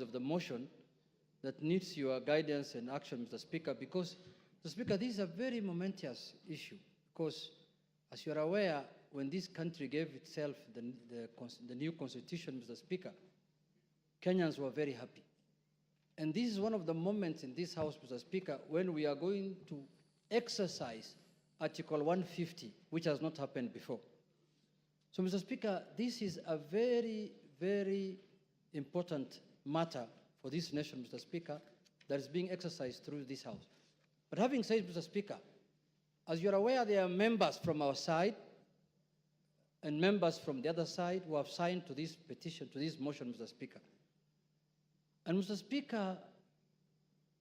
of the motion that needs your guidance and action, Mr. Speaker, because, Mr. Speaker, this is a very momentous issue, because, as you are aware, when this country gave itself the new constitution, Mr. Speaker, Kenyans were very happy. And this is one of the moments in this House, Mr. Speaker, when we are going to exercise Article 150, which has not happened before. So, Mr. Speaker, this is a very, very important matter for this nation, Mr. Speaker, that is being exercised through this House. But having said, Mr. Speaker, as you're aware, there are members from our side and members from the other side who have signed to this petition, to this motion, Mr. Speaker. And, Mr. Speaker,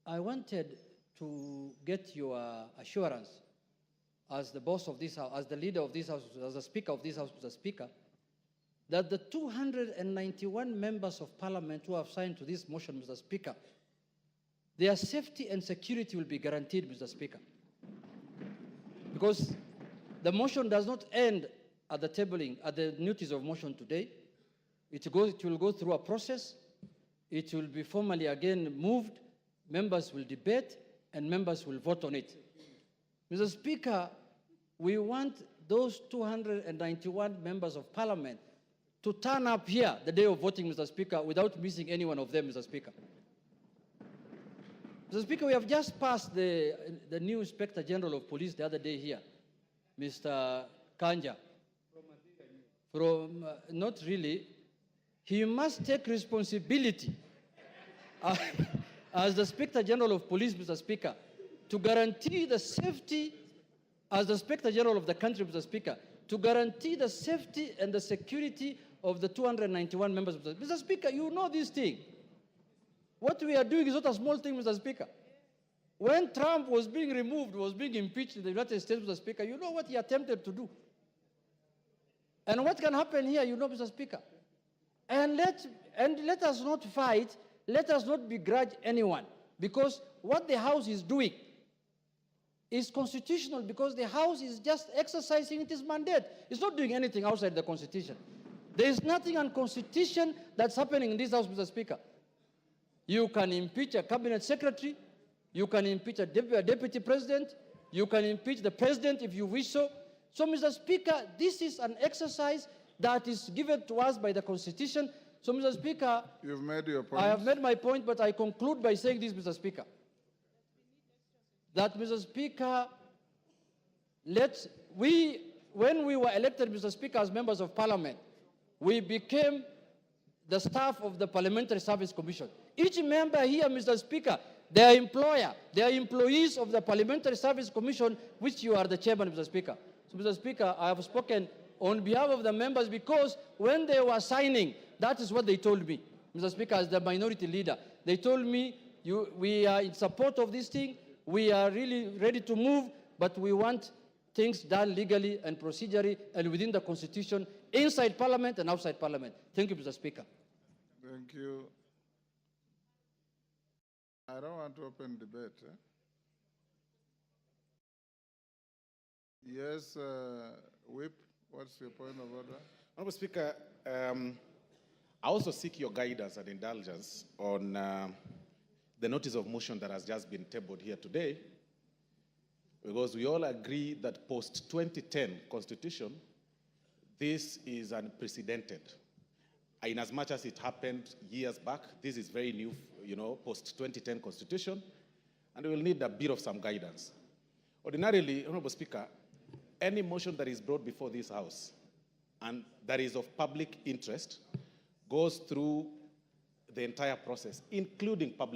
I wanted to get your assurance as the boss of this House, as the leader of this House, as the Speaker of this House, Mr. Speaker, that the 291 members of Parliament who have signed to this motion, Mr. Speaker, their safety and security will be guaranteed, Mr. Speaker. Because the motion does not end at the tabling, at the notice of motion today. It will go through a process. It will be formally again moved. Members will debate, and members will vote on it. Mr. Speaker, we want those 291 members of Parliament to turn up here the day of voting, Mr. Speaker, without missing any one of them, Mr. Speaker. Mr. Speaker, we have just passed the new Inspector General of Police the other day here, Mr. Kanja. Not really. He must take responsibility as the Inspector General of Police, Mr. Speaker, to guarantee the safety, as the Inspector General of the country, Mr. Speaker, to guarantee the safety and the security of the 291 members of the... Mr. Speaker, you know this thing. What we are doing is not a small thing, Mr. Speaker. When Trump was being removed, was being impeached in the United States, Mr. Speaker, you know what he attempted to do. And what can happen here, you know, Mr. Speaker. And let us not fight, let us not begrudge anyone, because what the House is doing is constitutional, because the House is just exercising its mandate. It's not doing anything outside the Constitution. There is nothing unconstitutional that's happening in this House, Mr. Speaker. You can impeach a cabinet secretary, you can impeach a deputy president, you can impeach the president if you wish so. So, Mr. Speaker, this is an exercise that is given to us by the Constitution. So, Mr. Speaker, you've made your point. I have made my point, but I conclude by saying this, Mr. Speaker, that, Mr. Speaker, when we were elected, Mr. Speaker, as members of Parliament, we became the staff of the Parliamentary Service Commission. Each member here, Mr. Speaker, their employer, they are employees of the Parliamentary Service Commission, which you are the chairman, Mr. Speaker. So, Mr. Speaker, I have spoken on behalf of the members because when they were signing, that is what they told me, Mr. Speaker, as the minority leader. They told me, we are in support of this thing, we are really ready to move, but we want things done legally and procedurally and within the Constitution, inside Parliament and outside Parliament. Thank you, Mr. Speaker. Thank you. I don't want to open debate. Yes, Whip, what's your point of order? Honorable Speaker, I also seek your guidance and indulgence on the notice of motion that has just been tabled here today, because we all agree that post-2010 Constitution, this is unprecedented. In as much as it happened years back, this is very new, post-2010 Constitution, and we will need a bit of some guidance. Ordinarily, Honorable Speaker, any motion that is brought before this House and that is of public interest goes through the entire process, including public